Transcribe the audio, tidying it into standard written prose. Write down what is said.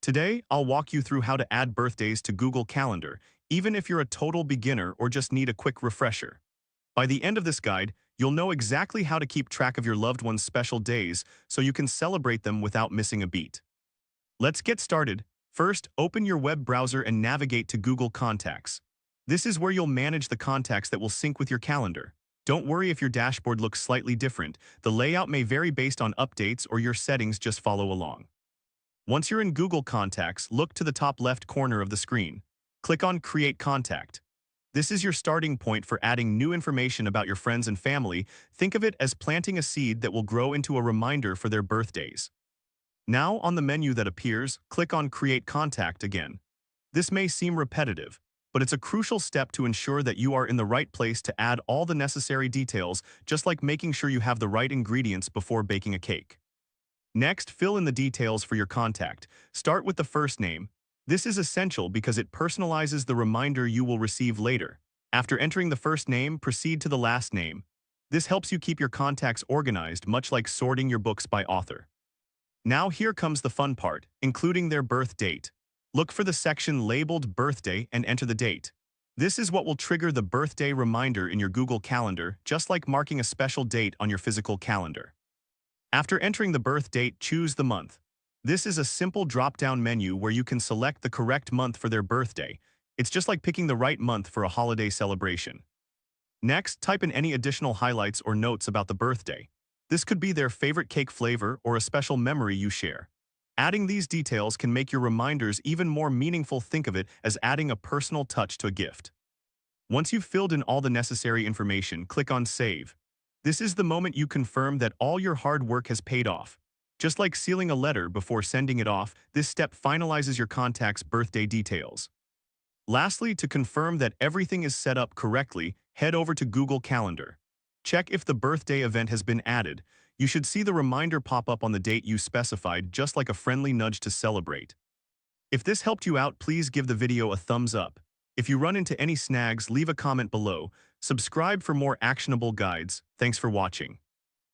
Today, I'll walk you through how to add birthdays to Google Calendar, even if you're a total beginner or just need a quick refresher. By the end of this guide, you'll know exactly how to keep track of your loved one's special days so you can celebrate them without missing a beat. Let's get started. First, open your web browser and navigate to Google Contacts. This is where you'll manage the contacts that will sync with your calendar. Don't worry if your dashboard looks slightly different. The layout may vary based on updates or your settings. Just follow along. Once you're in Google Contacts, look to the top left corner of the screen. Click on Create Contact. This is your starting point for adding new information about your friends and family. Think of it as planting a seed that will grow into a reminder for their birthdays. Now, on the menu that appears, click on Create Contact again. This may seem repetitive, but it's a crucial step to ensure that you are in the right place to add all the necessary details, just like making sure you have the right ingredients before baking a cake. Next, fill in the details for your contact. Start with the first name. This is essential because it personalizes the reminder you will receive later. After entering the first name, proceed to the last name. This helps you keep your contacts organized, much like sorting your books by author. Now here comes the fun part, including their birth date. Look for the section labeled Birthday and enter the date. This is what will trigger the birthday reminder in your Google Calendar, just like marking a special date on your physical calendar. After entering the birth date, choose the month. This is a simple drop-down menu where you can select the correct month for their birthday. It's just like picking the right month for a holiday celebration. Next, type in any additional highlights or notes about the birthday. This could be their favorite cake flavor or a special memory you share. Adding these details can make your reminders even more meaningful. Think of it as adding a personal touch to a gift. Once you've filled in all the necessary information, click on Save. This is the moment you confirm that all your hard work has paid off. Just like sealing a letter before sending it off, this step finalizes your contact's birthday details. Lastly, to confirm that everything is set up correctly, head over to Google Calendar. Check if the birthday event has been added. You should see the reminder pop up on the date you specified, just like a friendly nudge to celebrate. If this helped you out, please give the video a thumbs up. If you run into any snags, leave a comment below. Subscribe for more actionable guides. Thanks for watching.